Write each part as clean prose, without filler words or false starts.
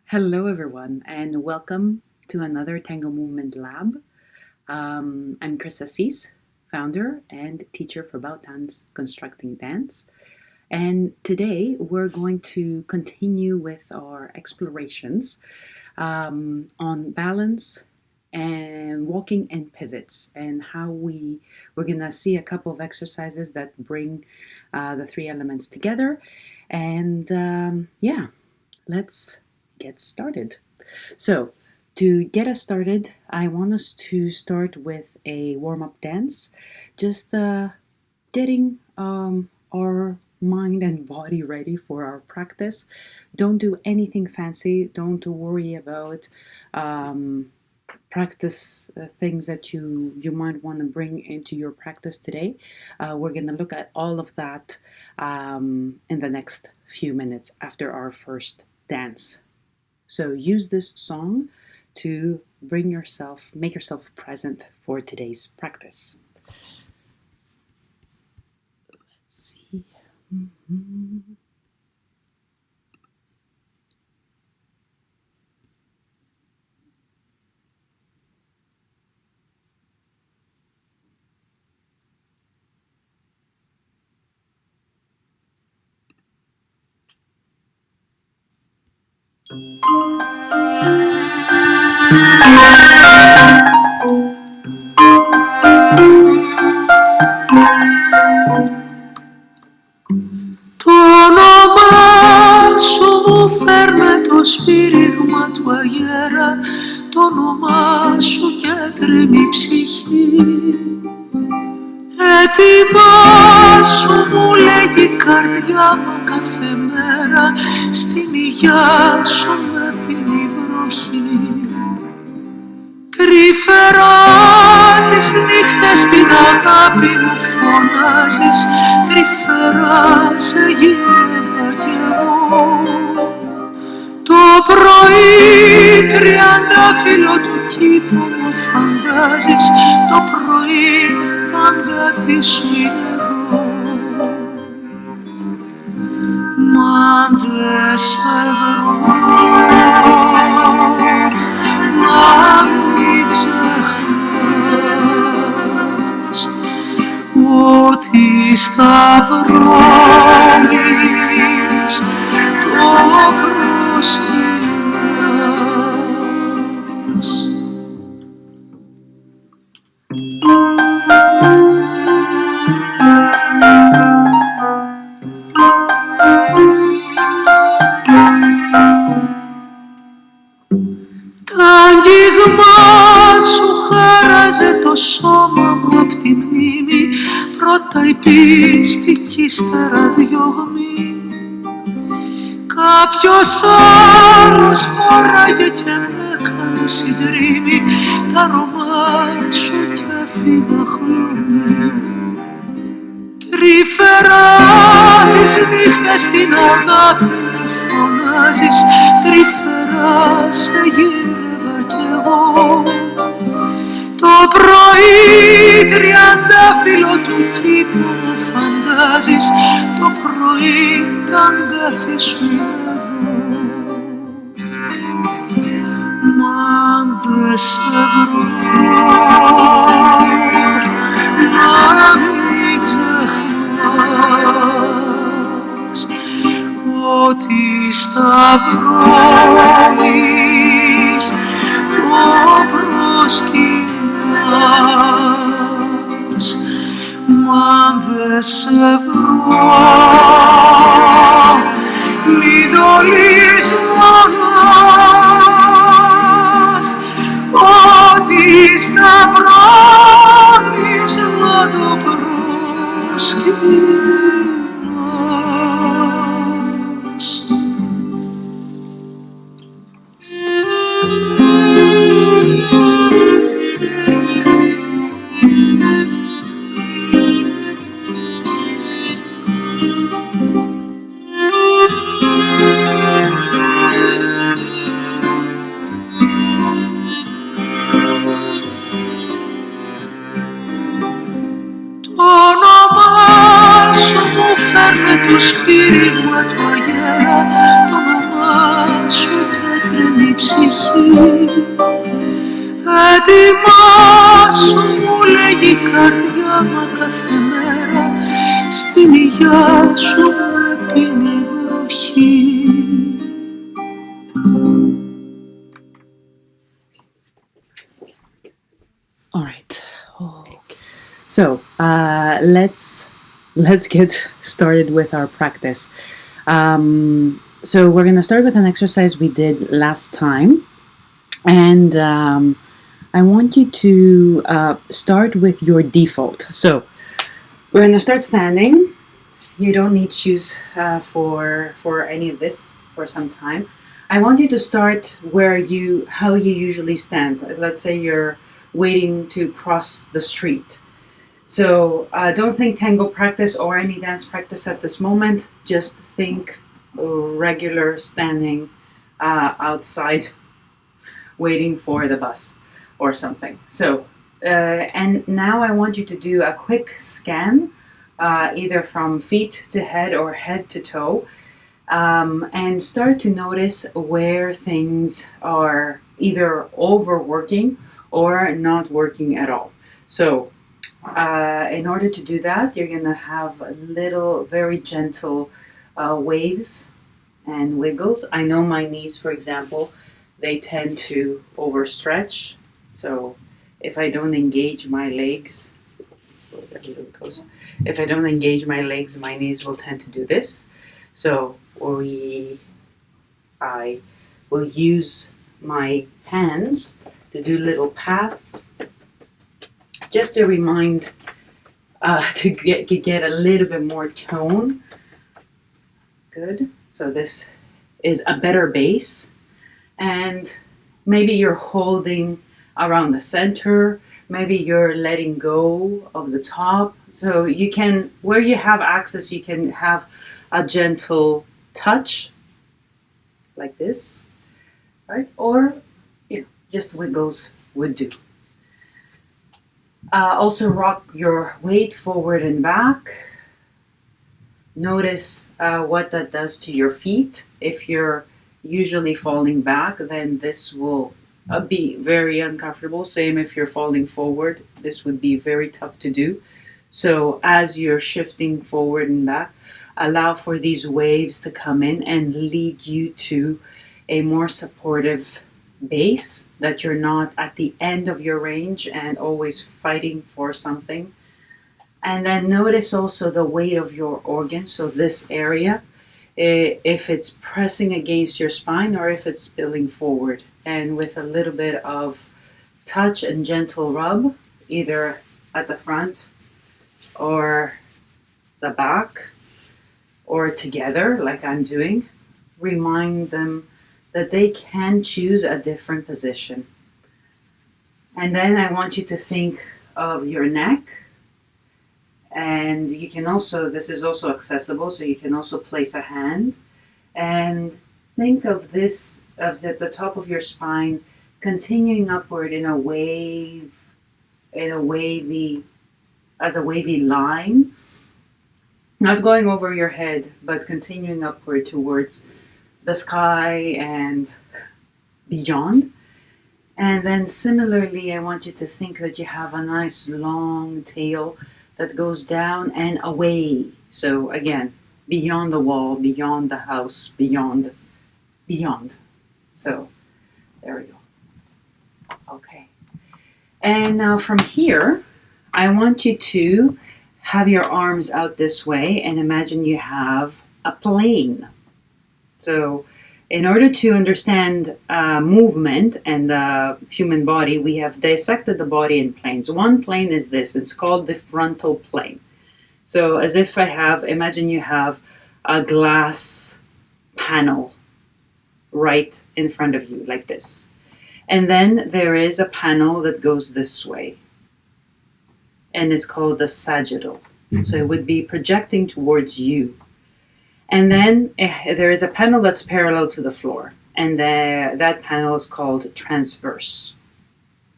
Hello, everyone, and welcome to another Tango Movement Lab. I'm Chrisa, founder and teacher for Bautanz Constructing Dance. And today we're going to continue with our explorations on balance and walking and pivots, and how we're gonna see a couple of exercises that bring the three elements together. And let's get started. So, to get us started, I want us to start with a warm up dance, just getting our mind and body ready for our practice. Don't do anything fancy, don't worry about practice things that you might want to bring into your practice today. We're going to look at all of that in the next few minutes after our first dance. So use this song to make yourself present for today's practice. Let's see. Το όνομά σου μου φέρνε το σφύριγμα του αγέρα, το όνομά σου και τρέμει η ψυχή. Ετοιμάσου μου λέγει η καρδιά μου κάθε μέρα, στην υγειά σου με πίνει η βροχή. Τρυφερά τις νύχτες την αγάπη μου φωνάζεις, τρυφερά σε γύρευα κι εγώ. Το πρωί τριαντάφυλλο του κήπου μου φαντάζεις, το πρωί τ' αγκάθι σου είναι εδώ. Μα αν δε σε βρω, να μην ξεχνάς ότι σταυρώνεις το προσκυνάς. Τ' άγγιγμα σου χάραζε το σώμα μου απ' τη μνήμη, πρώτα η πίστη κι ύστερα διωγμή. Κάποιος άλλος φοράγε και με έκανε συντρίμη, τ' αρώμα σου κι έφυγα χλωμέ. Τρυφερά τις νύχτες την αγάπη μου φωνάζεις, τρυφερά σε γύρευα κι εγώ. Το πρωί τριαντάφυλλο του κήπου μου φαντάζεις, το πρωί τ' αγκάθι σου είναι εδώ. Μα αν δε σε βρω, να μην ξεχνάς ότι σταυρώνεις το προσκυνάς. Μα αν δε σε βρω, μην το λησμονάς, ότι σταυρώνεις να το προσκυνάς. Το σφύριγμα του αγέρα, το όνομά σου και τρέμει η ψυχή. Ετοιμάσου μου λέγει η καρδιά, μα κάθε μέρα στην υγειά σου με πίνει βροχή. All right. So let's get started with our practice. So we're going to start with an exercise we did last time, and I want you to start with your default. So we're going to start standing. You don't need shoes for any of this for some time. I want you to start how you usually stand. Let's say you're waiting to cross the street. So don't think tango practice or any dance practice at this moment. Just think regular standing outside waiting for the bus or something. So and now I want you to do a quick scan, either from feet to head or head to toe, and start to notice where things are either overworking or not working at all. So in order to do that, you're going to have little, very gentle waves and wiggles. I know my knees, for example, they tend to overstretch. So if I don't engage my legs, let's go there a little closer. If I don't engage my legs, my knees will tend to do this. So I will use my hands to do little pats, just to remind, to get a little bit more tone. Good. So this is a better base, and maybe you're holding around the center. Maybe you're letting go of the top. So you can, where you have access, you can have a gentle touch like this, right? Or just wiggles would do. Also rock your weight forward and back. Notice what that does to your feet. If you're usually falling back, then this will be very uncomfortable. Same if you're falling forward, this would be very tough to do. So as you're shifting forward and back, allow for these waves to come in and lead you to a more supportive base, that you're not at the end of your range and always fighting for something. And then notice also the weight of your organ. So this area, if it's pressing against your spine or if it's spilling forward. And with a little bit of touch and gentle rub, either at the front or the back or together, like I'm doing, remind them that they can choose a different position. And then I want you to think of your neck. And you can also, this is also accessible, so you can also place a hand. And think of this, of the top of your spine, continuing upward in a wave, as a wavy line. Not going over your head, but continuing upward towards the sky and beyond. And then similarly, I want you to think that you have a nice long tail that goes down and away. So again, beyond the wall, beyond the house, beyond. So there we go. Okay. And now from here, I want you to have your arms out this way and imagine you have a plane. So in order to understand movement and the human body, we have dissected the body in planes. One plane is this. It's called the frontal plane. So as if imagine you have a glass panel right in front of you, like this. And then there is a panel that goes this way. And it's called the sagittal. So it would be projecting towards you. And then there is a panel that's parallel to the floor. And that panel is called transverse.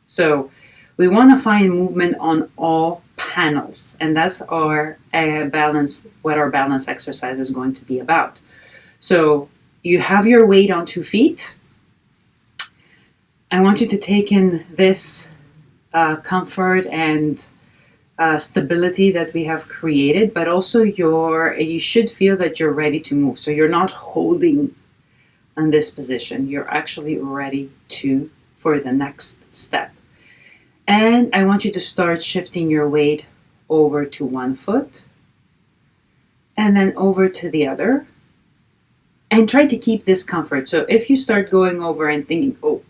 So we want to find movement on all panels. And that's our what our balance exercise is going to be about. So you have your weight on 2 feet. I want you to take in this comfort and stability that we have created, but also you should feel that you're ready to move. So you're not holding in this position. You're actually ready for the next step. And I want you to start shifting your weight over to one foot and then over to the other. And try to keep this comfort. So if you start going over and thinking, oh,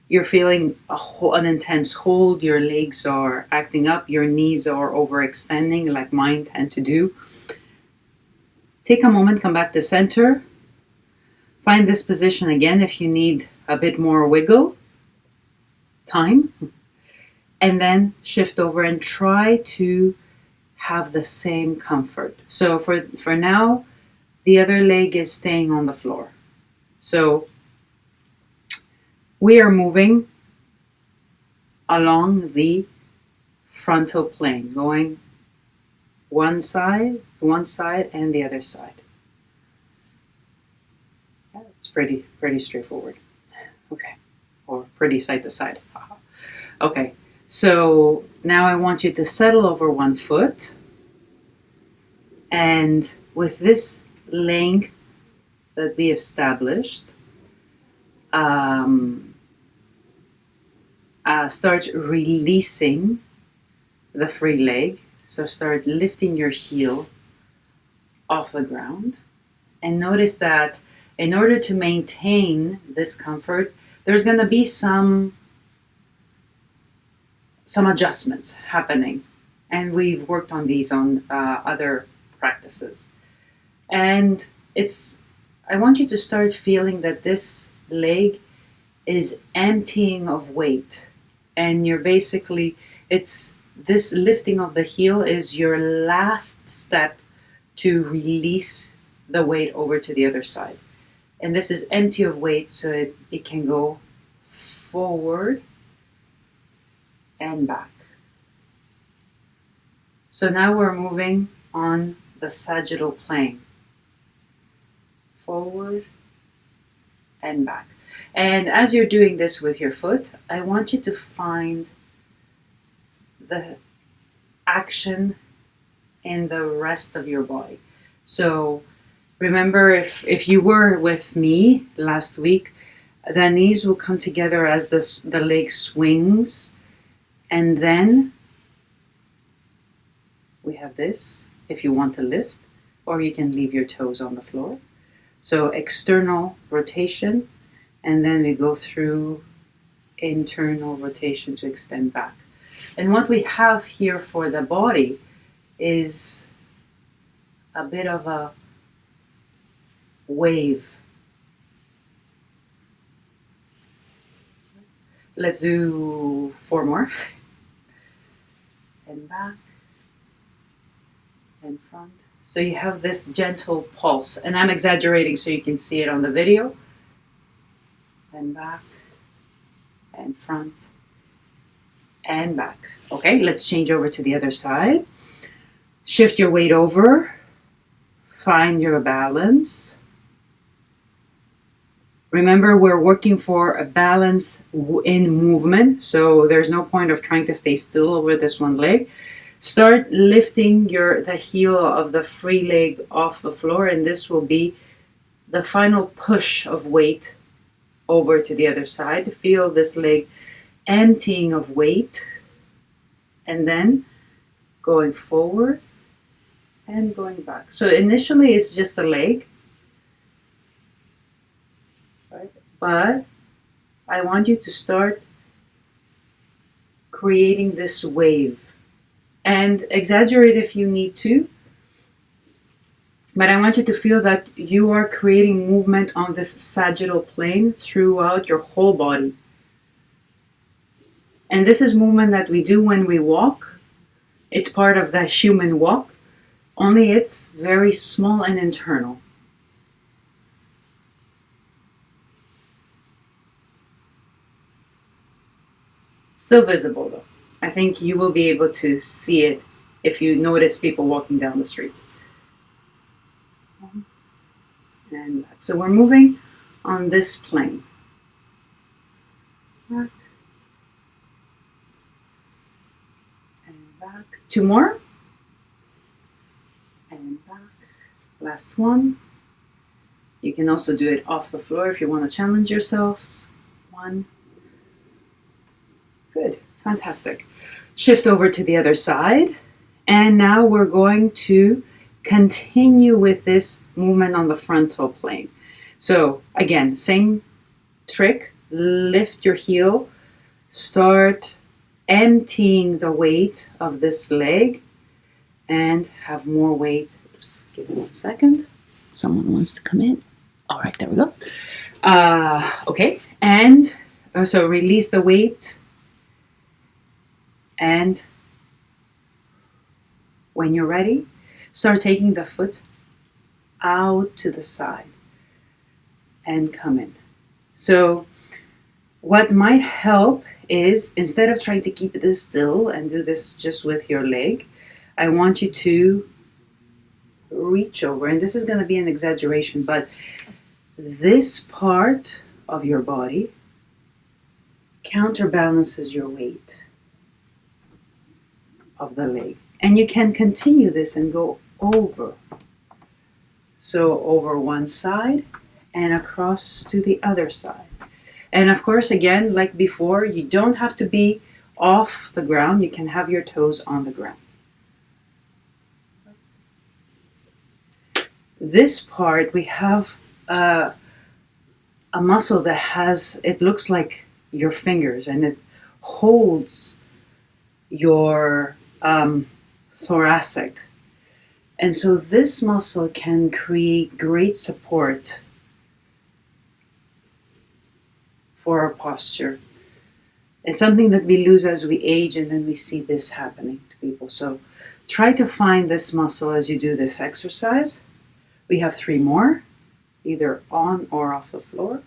you're feeling an intense hold, your legs are acting up, your knees are overextending like mine tend to do, take a moment, come back to center, find this position again if you need a bit more wiggle time, and then shift over and try to have the same comfort. So for now, the other leg is staying on the floor. So we are moving along the frontal plane, going one side, and the other side. Yeah, it's pretty straightforward. Okay, or pretty side to side. Okay, so now I want you to settle over one foot, and with this length that we established, start releasing the free leg. So start lifting your heel off the ground. And notice that in order to maintain this comfort, there's going to be some adjustments happening. And we've worked on these on other practices. And I want you to start feeling that this leg is emptying of weight. And you're basically, this lifting of the heel is your last step to release the weight over to the other side. And this is empty of weight, so it can go forward and back. So now we're moving on the sagittal plane. Forward and back. And as you're doing this with your foot, I want you to find the action in the rest of your body. So remember, if you were with me last week, the knees will come together as the leg swings, and then we have this if you want to lift, or you can leave your toes on the floor. So external rotation, and then we go through internal rotation to extend back. And what we have here for the body is a bit of a wave. Let's do 4 more. And back and front. So you have this gentle pulse, and I'm exaggerating so you can see it on the video. And back and front and back. Okay, let's change over to the other side. Shift your weight over. Find your balance. Remember, we're working for a balance in movement, so there's no point of trying to stay still over this one leg. Start lifting the heel of the free leg off the floor, and this will be the final push of weight over to the other side. Feel this leg emptying of weight, and then going forward and going back. So initially it's just a leg, right? But I want you to start creating this wave, and exaggerate if you need to. But I want you to feel that you are creating movement on this sagittal plane throughout your whole body. And this is movement that we do when we walk. It's part of the human walk, only it's very small and internal. Still visible though. I think you will be able to see it if you notice people walking down the street. And so we're moving on this plane. back, and back. Two more, and back. Last one. You can also do it off the floor if you want to challenge yourselves. One. Good, fantastic. Shift over to the other side. And now we're going to continue with this movement on the frontal plane. So again, same trick. Lift your heel. Start emptying the weight of this leg and have more weight. Oops, give me 1 second. Someone wants to come in. All right, there we go. Okay, and so release the weight. And when you're ready, start taking the foot out to the side and come in. So what might help is, instead of trying to keep this still and do this just with your leg, I want you to reach over, and this is going to be an exaggeration, but this part of your body counterbalances your weight of the leg. And you can continue this and go over. So over one side and across to the other side. And of course, again, like before, you don't have to be off the ground. You can have your toes on the ground. This part, we have a muscle that has, it looks like your fingers, and it holds your thoracic. And so this muscle can create great support for our posture. It's something that we lose as we age, and then we see this happening to people. So try to find this muscle as you do this exercise. We have 3 more, either on or off the floor.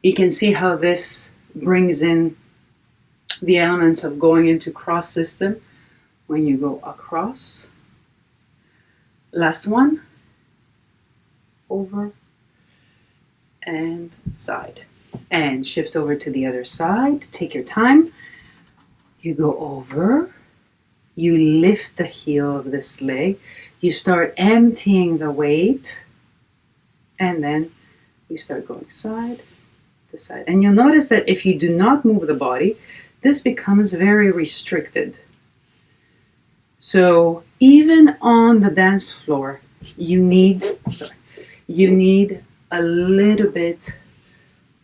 You can see how this brings in the elements of going into cross system when you go across. Last one, over and side. And shift over to the other side. Take your time. You go over. You lift the heel of this leg. You start emptying the weight. And then you start going side to side. And you'll notice that if you do not move the body, this becomes very restricted. So even on the dance floor, you need a little bit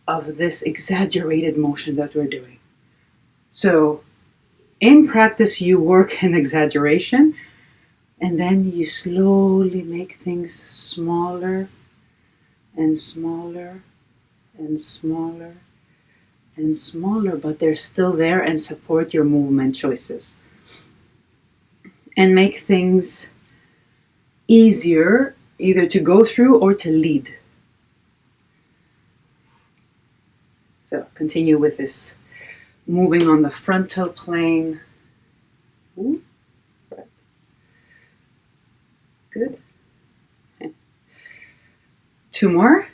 of this exaggerated motion that we're doing. So in practice, you work in exaggeration, and then you slowly make things smaller and smaller and smaller and smaller, but they're still there and support your movement choices. And make things easier either to go through or to lead. So continue with this moving on the frontal plane. Ooh, right. Good. Okay. 2 more.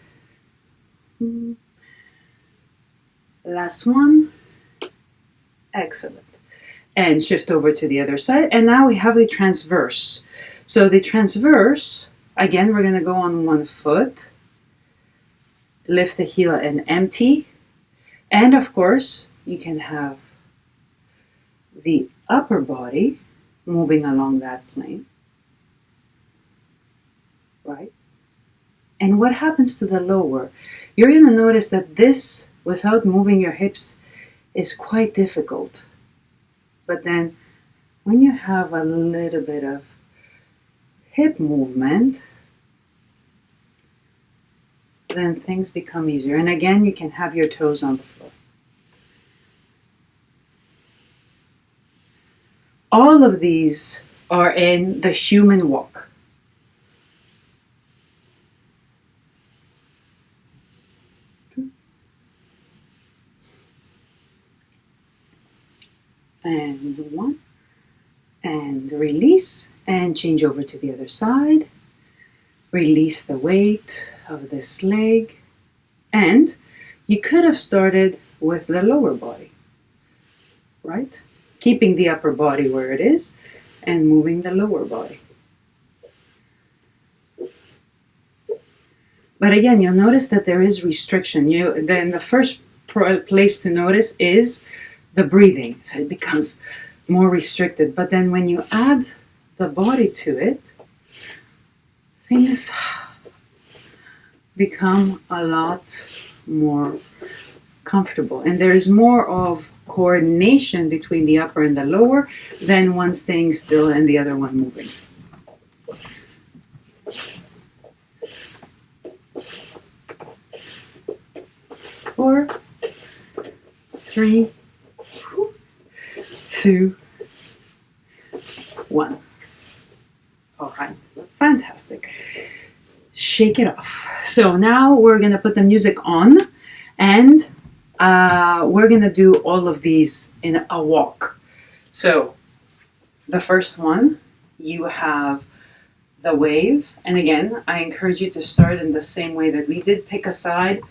Last one. Excellent. And shift over to the other side. And now we have the transverse. So the transverse, again, we're going to go on one foot. Lift the heel and empty. And of course, you can have the upper body moving along that plane. Right? And what happens to the lower? You're going to notice that this, without moving your hips, is quite difficult. But then when you have a little bit of hip movement, then things become easier. And again, you can have your toes on the floor. All of these are in the human walk. And 1, and release, and change over to the other side. Release the weight of this leg. And you could have started with the lower body, right? Keeping the upper body where it is and moving the lower body. But again, you'll notice that there is restriction. Then the first place to notice is the breathing. So it becomes more restricted. But then when you add the body to it, things become a lot more comfortable. And there is more of coordination between the upper and the lower than one staying still and the other one moving. 4, 3, 2, 1. All right, fantastic. Shake it off. So now we're going to put the music on, and we're going to do all of these in a walk. So the first one, you have the wave. And again, I encourage you to start in the same way that we did. Pick a side,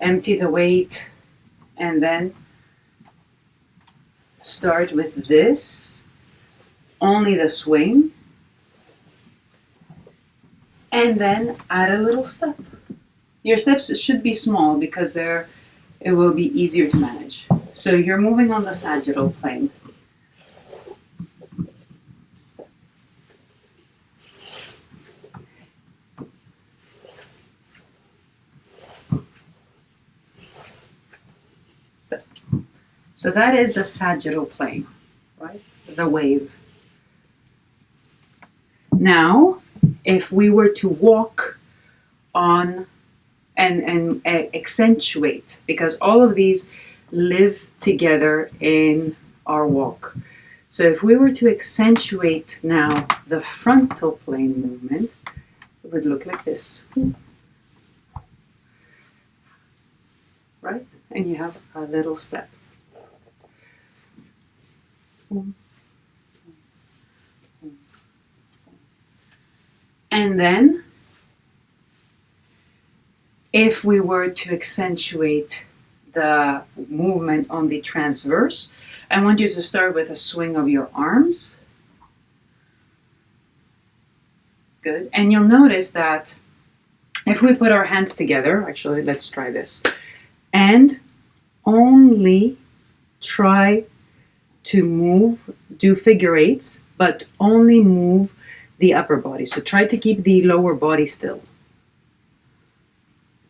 empty the weight, and then start with this, only the swing, and then add a little step. Your steps should be small because it will be easier to manage. So you're moving on the sagittal plane. Step. Step. So that is the sagittal plane, right? The wave. Now, if we were to walk on and accentuate, because all of these live together in our walk. So if we were to accentuate now the frontal plane movement, it would look like this. Right? And you have a little step. And then, if we were to accentuate the movement on the transverse, I want you to start with a swing of your arms. Good. And you'll notice that if we put our hands together, actually, let's try this, and only try to move, do figure eights, but only move the upper body. So try to keep the lower body still.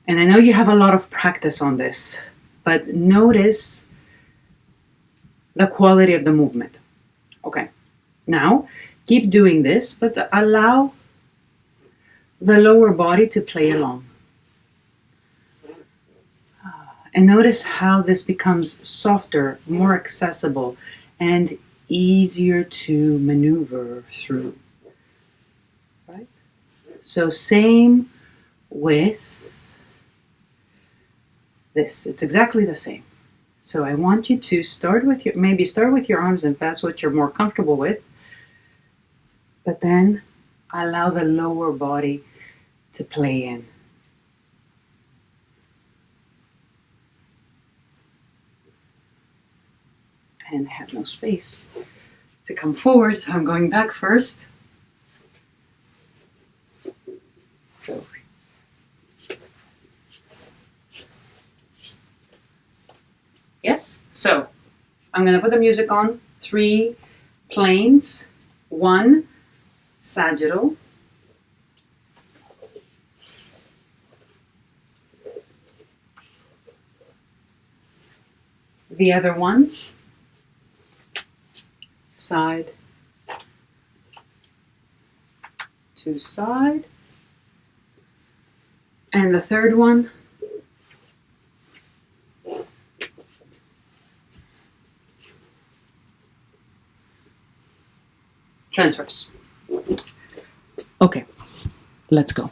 And I know you have a lot of practice on this, but notice the quality of the movement. Okay, now keep doing this, but allow the lower body to play along. And notice how this becomes softer, more accessible, and easier to maneuver through. Right? So same with this. It's exactly the same. So I want you to start with your arms if that's what you're more comfortable with, but then allow the lower body to play in. And I have no space to come forward, so I'm going back first. So yes, so I'm going to put the music on. 3 planes, 1 sagittal, the other one side to side, and the third one transverse. Okay, let's go.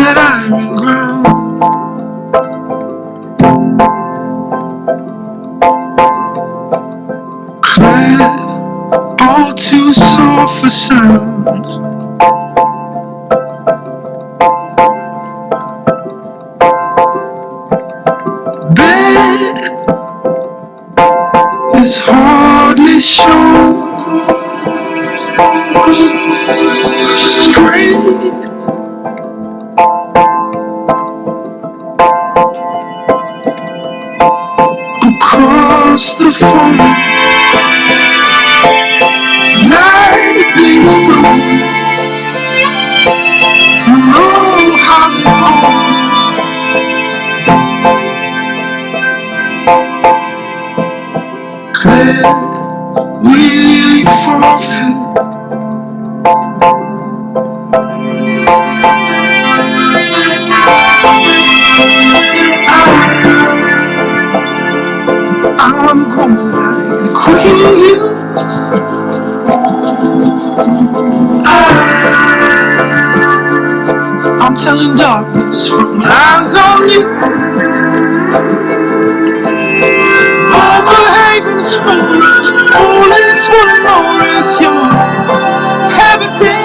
that iron ground. Clad, all too soft for sound. Bed is hardly shown. Scream across the phone. Life is slow. You know how to hold. Claire, really forfeit. I'm going like the queen you. I'm telling darkness from lines on you. Over havens full and swollen over is your habitat.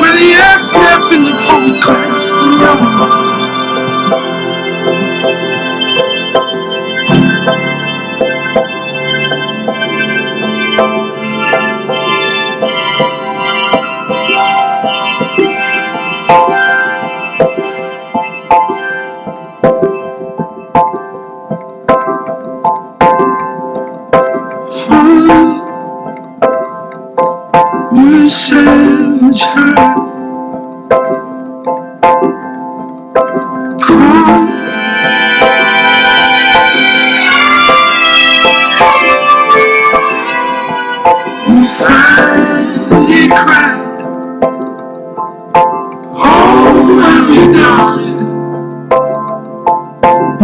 With the air step in the podcast, the yellow. You savage high. Come, you finally cried. Oh, I'm you down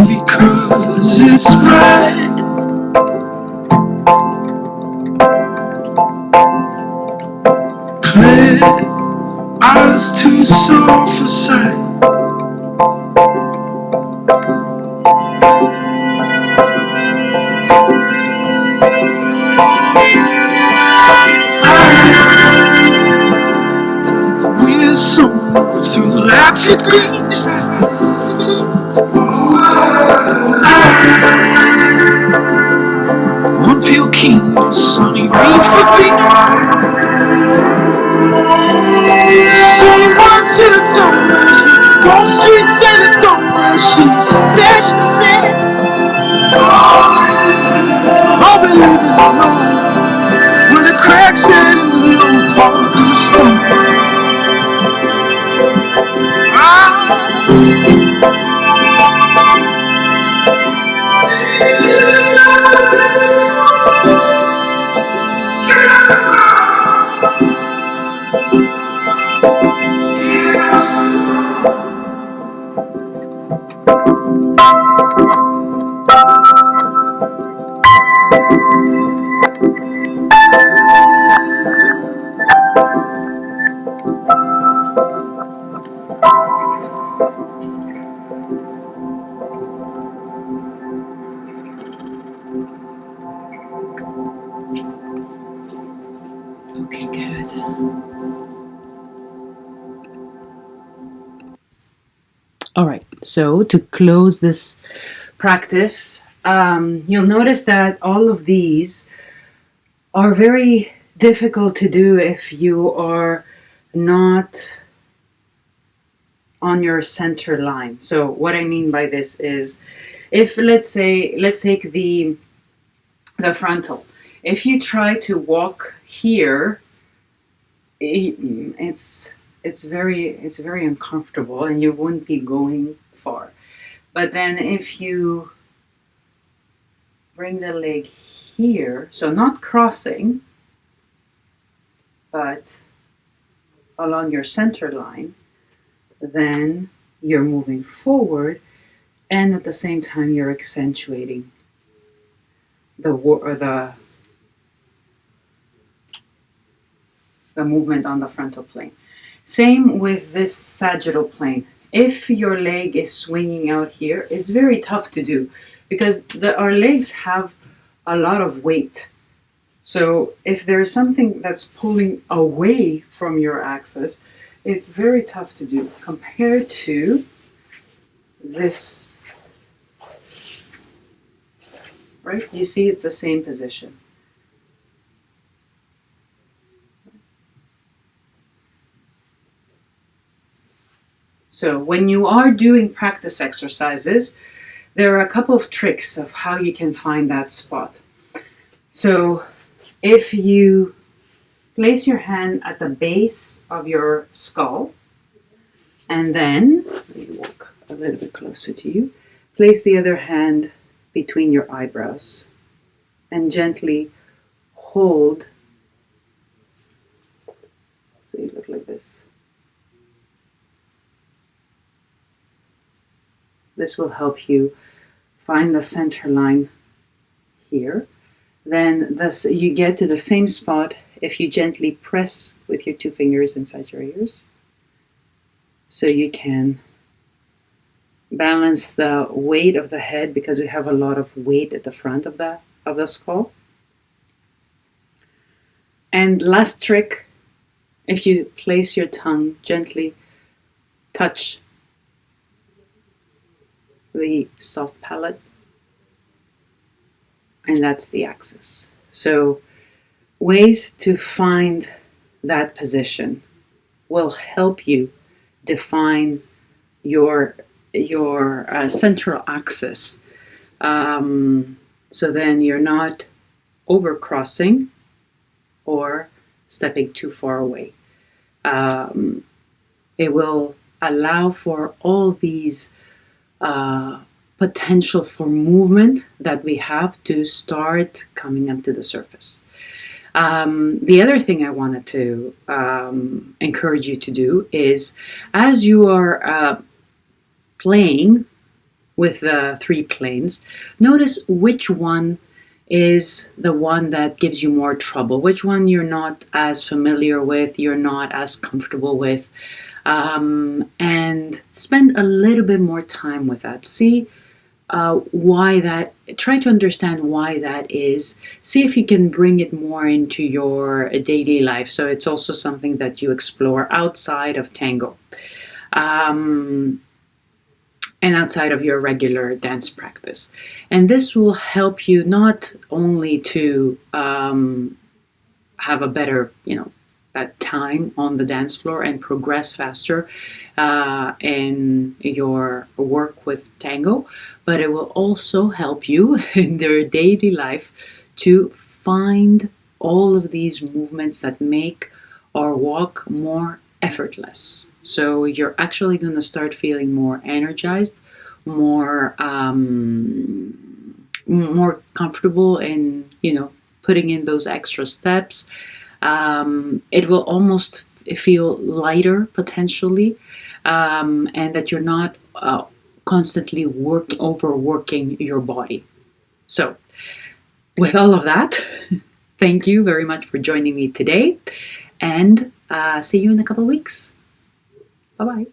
because it's right. Clear eyes too soft for sight. We're sold through the latchet greens. One pale king, sunny reed for me. She worked to the tones. Wall Street sailors don't know she's stashed the sand. I'll be living alone with the cracks in the low part of the stone. Okay, good. All right, so to close this practice, you'll notice that all of these are very difficult to do if you are not on your center line. So what I mean by this is, if let's take the frontal. If you try to walk here, it's very uncomfortable and you wouldn't be going far. But then if you bring the leg here, so not crossing, but along your center line, then you're moving forward, and at the same time you're accentuating the the movement on the frontal plane. Same with this sagittal plane. If your leg is swinging out here, it's very tough to do because our legs have a lot of weight. So if there is something that's pulling away from your axis, it's very tough to do compared to this. Right? You see it's the same position. So when you are doing practice exercises, there are a couple of tricks of how you can find that spot. So if you place your hand at the base of your skull, and then, let me walk a little bit closer to you, place the other hand between your eyebrows and gently hold, so you look like this. This will help you find the center line here. Then you get to the same spot if you gently press with your 2 fingers inside your ears. So you can balance the weight of the head because we have a lot of weight at the front of the skull. And last trick, if you place your tongue gently touch the soft palate, and that's the axis. So ways to find that position will help you define your central axis. So then you're not overcrossing or stepping too far away. It will allow for all these potential for movement that we have to start coming up to the surface. The other thing I wanted to encourage you to do is, as you are playing with the 3 planes, notice which one is the one that gives you more trouble, which one you're not as familiar with, you're not as comfortable with, and spend a little bit more time with that. See try to understand why that is. See if you can bring it more into your daily life. So it's also something that you explore outside of tango. And outside of your regular dance practice. And this will help you not only to have a better, time on the dance floor and progress faster in your work with tango, but it will also help you in their daily life to find all of these movements that make our walk more effortless. So you're actually going to start feeling more energized, more comfortable in, putting in those extra steps. It will almost feel lighter potentially, and that you're not constantly overworking your body. So with all of that, thank you very much for joining me today, and see you in a couple of weeks. Bye-bye.